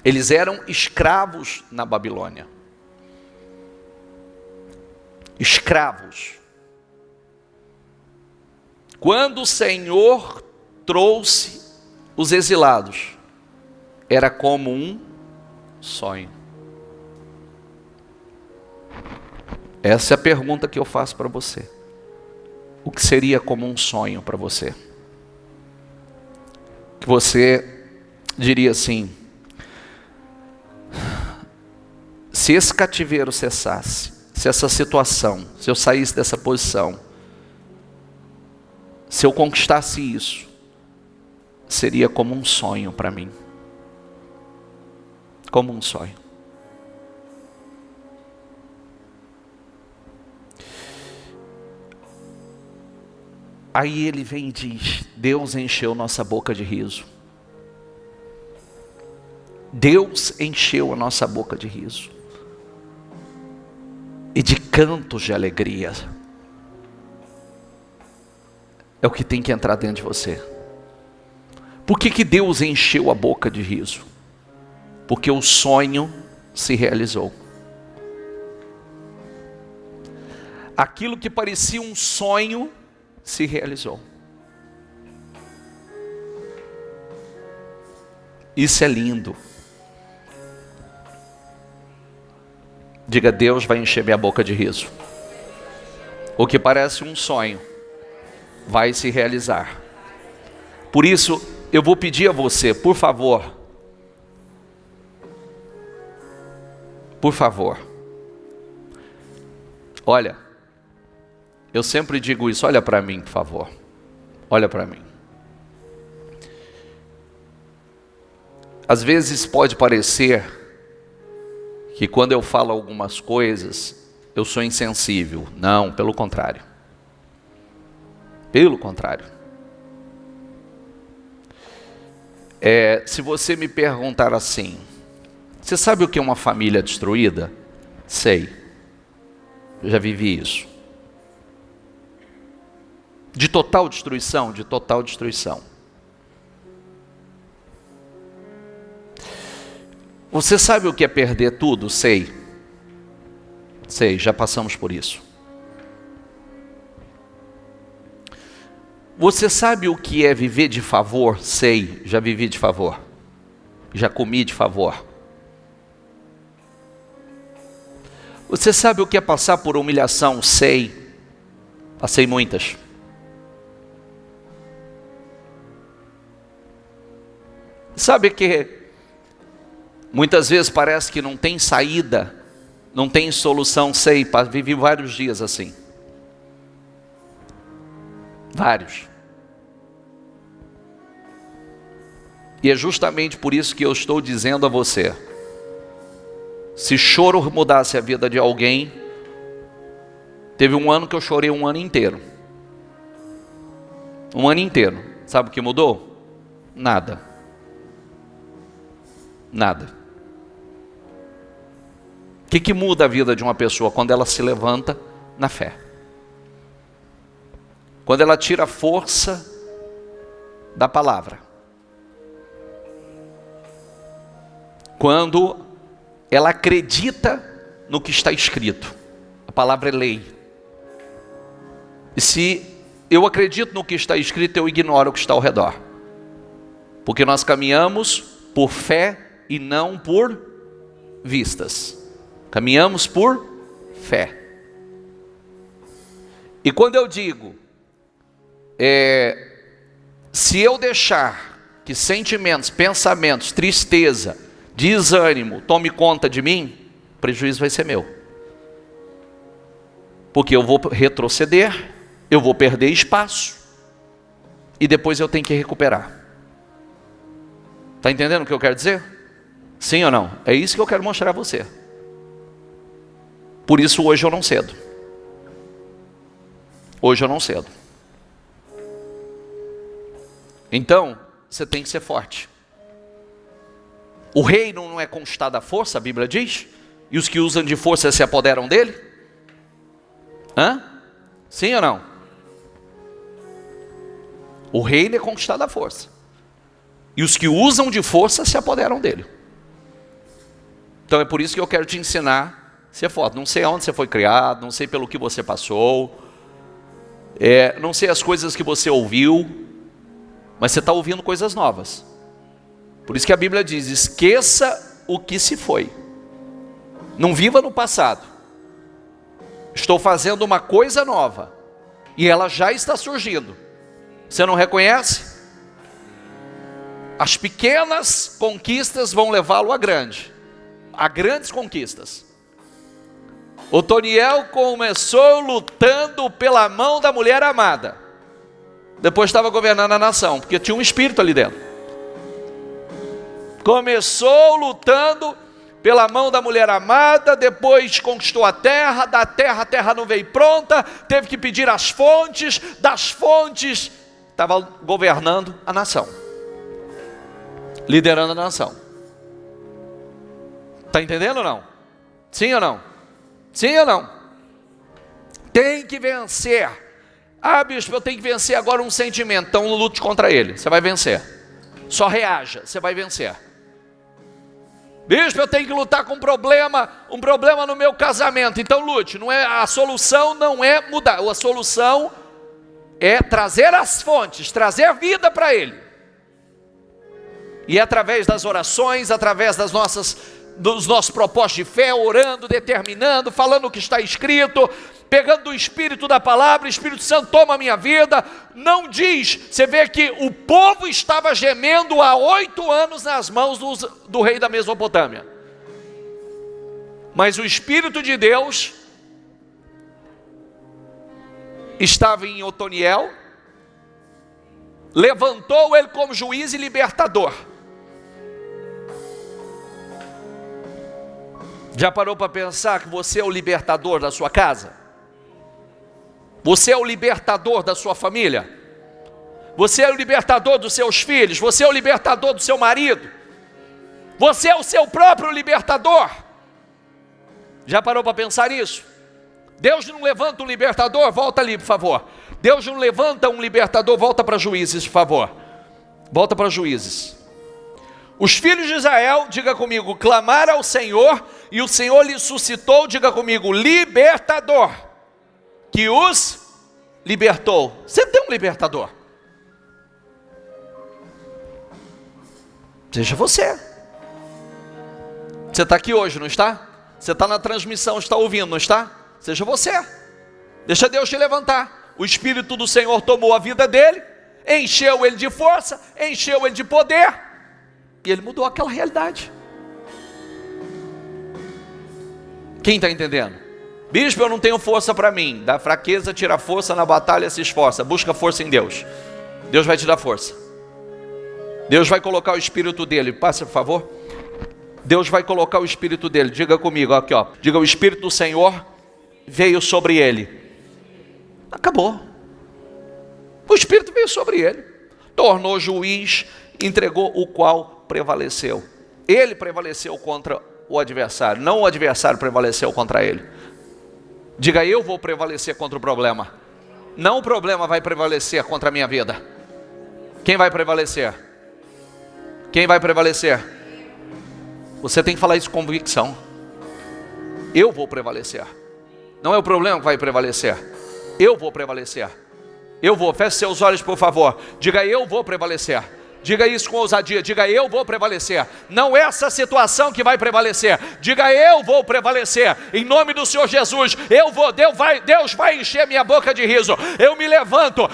Eles eram escravos na Babilônia. Escravos. Quando o Senhor trouxe os exilados, era como um sonho. Essa é a pergunta que eu faço para você. O que seria como um sonho para você? Que você diria assim: se esse cativeiro cessasse, se essa situação, se eu saísse dessa posição, se eu conquistasse isso, seria como um sonho para mim. Como um sonho. Aí ele vem e diz: Deus encheu nossa boca de riso. Deus encheu a nossa boca de riso e de cantos de alegria. É o que tem que entrar dentro de você. Por que Deus encheu a boca de riso? Porque o sonho se realizou. Aquilo que parecia um sonho se realizou. Isso é lindo. Diga: Deus vai encher minha boca de riso. O que parece um sonho vai se realizar. Por isso, eu vou pedir a você, por favor, olha, eu sempre digo isso, olha para mim, por favor, olha para mim. Às vezes pode parecer que quando eu falo algumas coisas, eu sou insensível. Não, pelo contrário. Pelo contrário. Se você me perguntar assim: você sabe o que é uma família destruída? Sei. Eu já vivi isso. De total destruição? De total destruição. Você sabe o que é perder tudo? Sei. Sei, já passamos por isso. Você sabe o que é viver de favor? Sei, já vivi de favor. Já comi de favor. Você sabe o que é passar por humilhação? Sei. Passei muitas. Sabe que muitas vezes parece que não tem saída, não tem solução? Sei, vivi vários dias assim. Vários. E é justamente por isso que eu estou dizendo a você: se choro mudasse a vida de alguém, teve um ano que eu chorei um ano inteiro. Um ano inteiro. Sabe o que mudou? Nada. Nada. O que muda a vida de uma pessoa? Quando ela se levanta na fé. Quando ela tira a força da palavra. Quando ela acredita no que está escrito. A palavra é lei. E se eu acredito no que está escrito, eu ignoro o que está ao redor. Porque nós caminhamos por fé e não por vistas. Caminhamos por fé. E quando eu digo, se eu deixar que sentimentos, pensamentos, tristeza, desânimo tome conta de mim, o prejuízo vai ser meu. Porque eu vou retroceder, eu vou perder espaço, e depois eu tenho que recuperar. Está entendendo o que eu quero dizer? Sim ou não? É isso que eu quero mostrar a você. Por isso hoje eu não cedo. Hoje eu não cedo. Então, você tem que ser forte. O reino não é conquistado à força, a Bíblia diz? E os que usam de força se apoderam dele? Hã? Sim ou não? O reino é conquistado à força. E os que usam de força se apoderam dele. Então é por isso que eu quero te ensinar a ser forte. Não sei onde você foi criado, não sei pelo que você passou, não sei as coisas que você ouviu, mas você está ouvindo coisas novas. Por isso que a Bíblia diz, esqueça o que se foi. Não viva no passado. Estou fazendo uma coisa nova. E ela já está surgindo. Você não reconhece? As pequenas conquistas vão levá-lo a grandes conquistas. Otoniel começou lutando pela mão da mulher amada. Depois estava governando a nação, porque tinha um espírito ali dentro. Começou lutando pela mão da mulher amada, depois conquistou a terra, da terra a terra não veio pronta, teve que pedir as fontes, das fontes, estava governando a nação, liderando a nação. Está entendendo ou não? Sim ou não? Sim ou não? Tem que vencer. Ah, bispo, eu tenho que vencer agora um sentimento, então lute contra ele, você vai vencer. Só reaja, você vai vencer. Bispo, eu tenho que lutar com um problema no meu casamento, então lute. A solução não é mudar, a solução é trazer as fontes, trazer vida para ele. E através das orações, através dos nossos propósitos de fé, orando, determinando, falando o que está escrito, pegando do Espírito da palavra, Espírito Santo toma a minha vida. Não diz, você vê que o povo estava gemendo há 8 anos nas mãos do rei da Mesopotâmia. Mas o Espírito de Deus estava em Otoniel, levantou ele como juiz e libertador. Já parou para pensar que você é o libertador da sua casa? Você é o libertador da sua família? Você é o libertador dos seus filhos? Você é o libertador do seu marido? Você é o seu próprio libertador? Já parou para pensar nisso? Deus não levanta um libertador? Volta ali, por favor. Deus não levanta um libertador? Volta para Juízes, por favor. Volta para Juízes. Os filhos de Israel, diga comigo, clamaram ao Senhor, e o Senhor lhes suscitou, diga comigo, libertador, que os libertou. Você tem um libertador. Seja você. Você está aqui hoje, não está? Você está na transmissão, está ouvindo, não está? Seja você. Deixa Deus te levantar. O Espírito do Senhor tomou a vida dele, encheu ele de força, encheu ele de poder, e ele mudou aquela realidade. Quem está entendendo? Bispo, eu não tenho força para mim. Da fraqueza tira força, na batalha se esforça. Busca força em Deus. Deus vai te dar força. Deus vai colocar o Espírito dele. Passa, por favor. Deus vai colocar o Espírito dele. Diga comigo, aqui ó. Diga, o Espírito do Senhor veio sobre ele. Acabou. O Espírito veio sobre ele. Tornou juiz, entregou o qual prevaleceu. Ele prevaleceu contra o adversário. Não o adversário prevaleceu contra ele. Diga, eu vou prevalecer contra o problema. Não o problema vai prevalecer contra a minha vida. Quem vai prevalecer? Quem vai prevalecer? Você tem que falar isso com convicção. Eu vou prevalecer. Não é o problema que vai prevalecer. Eu vou prevalecer. Eu vou. Feche seus olhos, por favor. Diga, eu vou prevalecer. Diga isso com ousadia, diga, eu vou prevalecer. Não é essa situação que vai prevalecer. Diga, eu vou prevalecer. Em nome do Senhor Jesus, eu vou. Deus vai encher minha boca de riso. Eu me levanto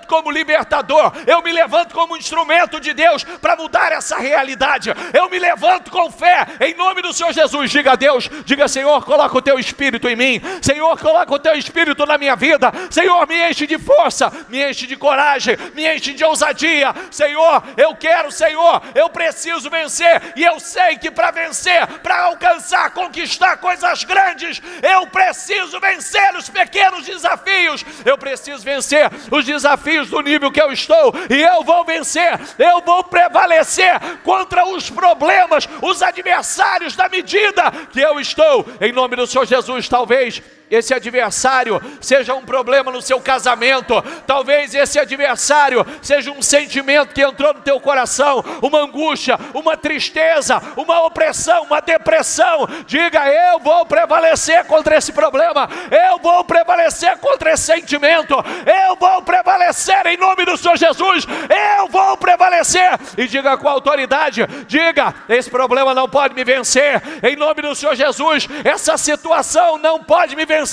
como libertador. Eu me levanto como instrumento de Deus para mudar essa realidade. Eu me levanto com fé, em nome do Senhor Jesus. Diga a Deus, diga, Senhor, coloca o teu Espírito em mim. Senhor, coloca o teu Espírito na minha vida. Senhor, me enche de força, me enche de coragem, me enche de ousadia. Senhor, Senhor, eu quero, Senhor, eu preciso vencer, e eu sei que para vencer, para alcançar, conquistar coisas grandes, eu preciso vencer os pequenos desafios, eu preciso vencer os desafios do nível que eu estou, e eu vou vencer, eu vou prevalecer contra os problemas, os adversários da medida que eu estou, em nome do Senhor Jesus. Talvez esse adversário seja um problema no seu casamento, talvez esse adversário seja um sentimento que entrou no teu coração, uma angústia, uma tristeza, uma opressão, uma depressão. Diga: eu vou prevalecer contra esse problema, eu vou prevalecer contra esse sentimento, eu vou prevalecer em nome do Senhor Jesus, eu vou prevalecer. E diga com autoridade, diga: esse problema não pode me vencer, em nome do Senhor Jesus, essa situação não pode me vencer,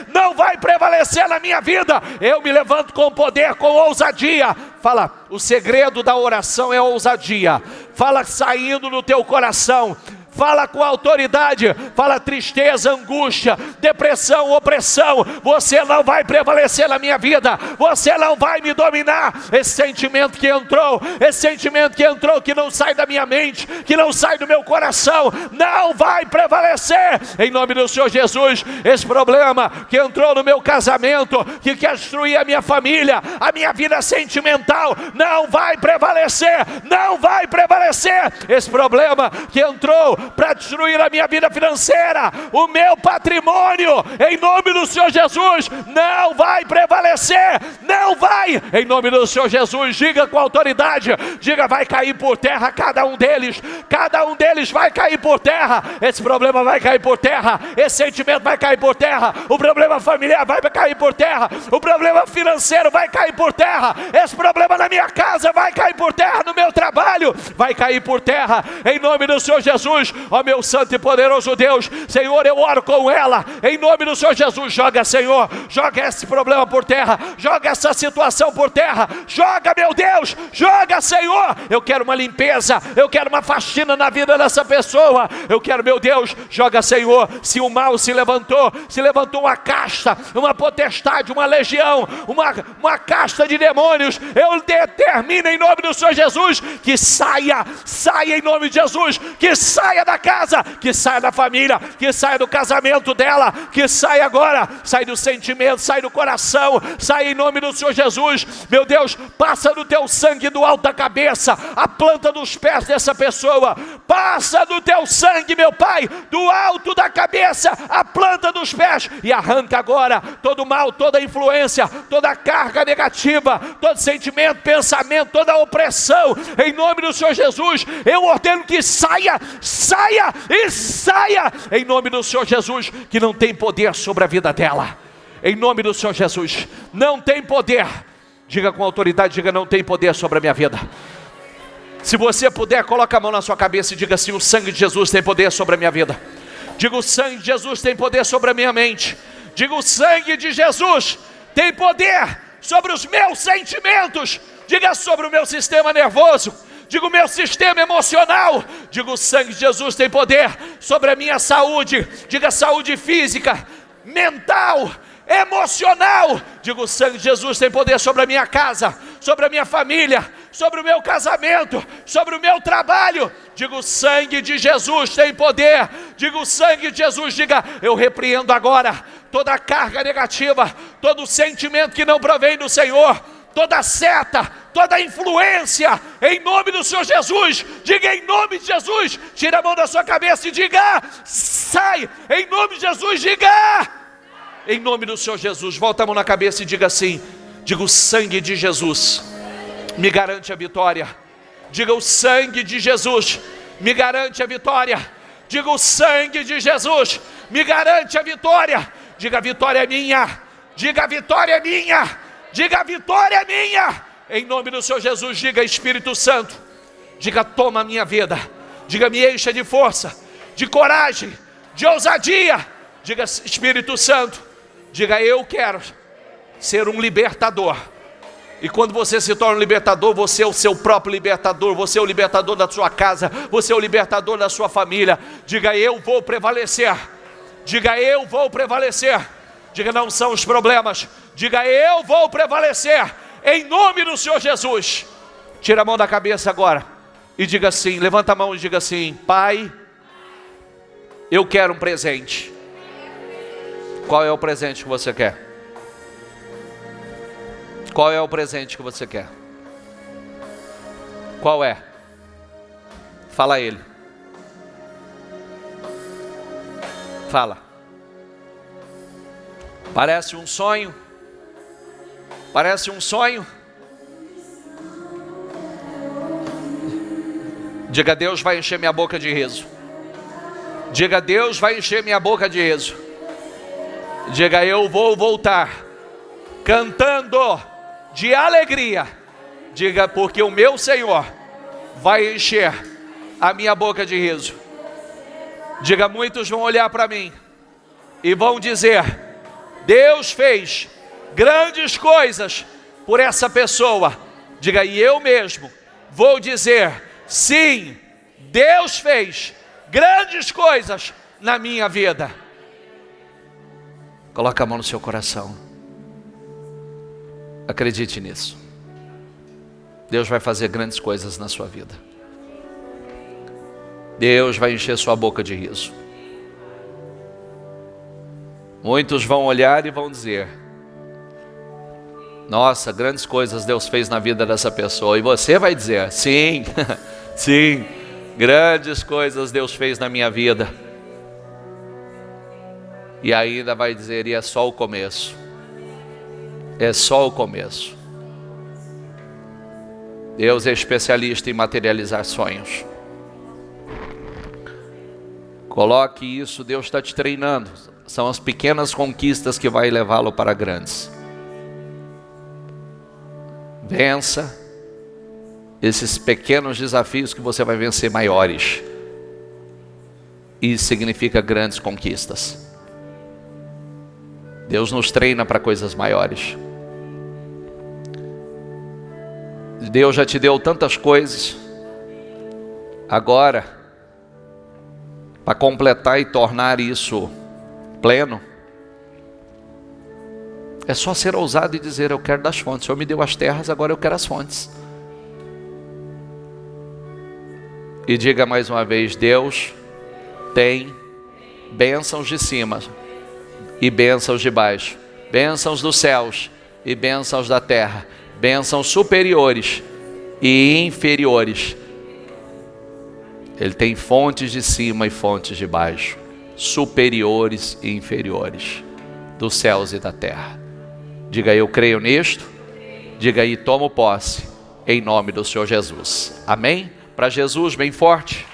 não vai prevalecer na minha vida. Eu me levanto com poder, com ousadia. Fala, o segredo da oração é a ousadia. Fala saindo do teu coração. Fala com autoridade, fala tristeza, angústia, depressão, opressão. Você não vai prevalecer na minha vida, você não vai me dominar. Esse sentimento que entrou, que não sai da minha mente, que não sai do meu coração, não vai prevalecer, em nome do Senhor Jesus. Esse problema que entrou no meu casamento, que quer destruir a minha família, a minha vida sentimental, não vai prevalecer, não vai prevalecer. Esse problema que entrou para destruir a minha vida financeira, o meu patrimônio, em nome do Senhor Jesus, não vai prevalecer, não vai, em nome do Senhor Jesus. Diga com autoridade, diga: vai cair por terra cada um deles vai cair por terra. Esse problema vai cair por terra, esse sentimento vai cair por terra, o problema familiar vai cair por terra, o problema financeiro vai cair por terra, esse problema na minha casa vai cair por terra, no meu trabalho vai cair por terra, em nome do Senhor Jesus. Ó meu santo e poderoso Deus, Senhor, eu oro com ela, em nome do Senhor Jesus. Joga, Senhor, joga esse problema por terra, joga essa situação por terra, joga, meu Deus, joga, Senhor. Eu quero uma limpeza, eu quero uma faxina na vida dessa pessoa, eu quero, meu Deus, joga, Senhor. Se o mal se levantou uma casta, uma potestade, uma legião, uma casta de demônios, eu determino em nome do Senhor Jesus que saia em nome de Jesus, que saia da casa, que saia da família, que saia do casamento dela, que saia agora, sai do sentimento, sai do coração, sai em nome do Senhor Jesus. Meu Deus, passa do teu sangue do alto da cabeça, a planta dos pés dessa pessoa, passa do teu sangue, meu Pai, do alto da cabeça, a planta dos pés, e arranca agora todo mal, toda influência, toda carga negativa, todo sentimento, pensamento, toda opressão, em nome do Senhor Jesus. Eu ordeno que saia em nome do Senhor Jesus, que não tem poder sobre a vida dela, em nome do Senhor Jesus, não tem poder. Diga com autoridade, diga: não tem poder sobre a minha vida. Se você puder, coloca a mão na sua cabeça e diga assim: o sangue de Jesus tem poder sobre a minha vida. Diga: o sangue de Jesus tem poder sobre a minha mente. Diga: o sangue de Jesus tem poder sobre os meus sentimentos. Diga: sobre o meu sistema nervoso. Digo: o meu sistema emocional. Digo: o sangue de Jesus tem poder sobre a minha saúde. Diga: saúde física, mental, emocional. Digo: o sangue de Jesus tem poder sobre a minha casa, sobre a minha família, sobre o meu casamento, sobre o meu trabalho. Digo: o sangue de Jesus tem poder. Digo: o sangue de Jesus. Diga: eu repreendo agora toda a carga negativa, todo sentimento que não provém do Senhor, toda seta, toda influência, em nome do Senhor Jesus. Diga: em nome de Jesus. Tira a mão da sua cabeça e diga: sai, em nome de Jesus. Diga: em nome do Senhor Jesus. Volta a mão na cabeça e diga assim: diga: o sangue de Jesus me garante a vitória. Diga: o sangue de Jesus me garante a vitória. Diga: o sangue de Jesus me garante a vitória. Diga: a vitória é minha. Diga: a vitória é minha. Diga: a vitória é minha, em nome do Senhor Jesus. Diga: Espírito Santo, diga: toma a minha vida. Diga: me encha de força, de coragem, de ousadia. Diga: Espírito Santo, diga: eu quero ser um libertador. E quando você se torna um libertador, você é o seu próprio libertador, você é o libertador da sua casa, você é o libertador da sua família. Diga: eu vou prevalecer. Diga: eu vou prevalecer. Diga: não são os problemas. Diga: eu vou prevalecer, em nome do Senhor Jesus. Tira a mão da cabeça agora e diga assim, levanta a mão e diga assim: Pai, eu quero um presente. Qual é o presente que você quer? Qual é o presente que você quer? Qual é? Fala a ele. Fala. Parece um sonho? Parece um sonho? Diga: Deus vai encher minha boca de riso. Diga: Deus vai encher minha boca de riso. Diga: eu vou voltar cantando de alegria. Diga: porque o meu Senhor vai encher a minha boca de riso. Diga: muitos vão olhar para mim e vão dizer: Deus fez grandes coisas por essa pessoa. Diga: e eu mesmo vou dizer: sim, Deus fez grandes coisas na minha vida. Coloca a mão no seu coração. Acredite nisso. Deus vai fazer grandes coisas na sua vida. Deus vai encher sua boca de riso. Muitos vão olhar e vão dizer: nossa, grandes coisas Deus fez na vida dessa pessoa. E você vai dizer: sim, sim, grandes coisas Deus fez na minha vida. E ainda vai dizer: e é só o começo. É só o começo. Deus é especialista em materializar sonhos. Coloque isso, Deus está te treinando. São as pequenas conquistas que vai levá-lo para grandes. Vença esses pequenos desafios que você vai vencer maiores. Isso significa grandes conquistas. Deus nos treina para coisas maiores. Deus já te deu tantas coisas. Agora, para completar e tornar isso pleno, é só ser ousado e dizer: eu quero das fontes. O Senhor me deu as terras, agora eu quero as fontes. E diga mais uma vez: Deus tem bênçãos de cima e bênçãos de baixo, bênçãos dos céus e bênçãos da terra, bênçãos superiores e inferiores. Ele tem fontes de cima e fontes de baixo, superiores e inferiores, dos céus e da terra. Diga aí: eu creio nisto. Diga aí: tomo posse, em nome do Senhor Jesus. Amém? Para Jesus, bem forte.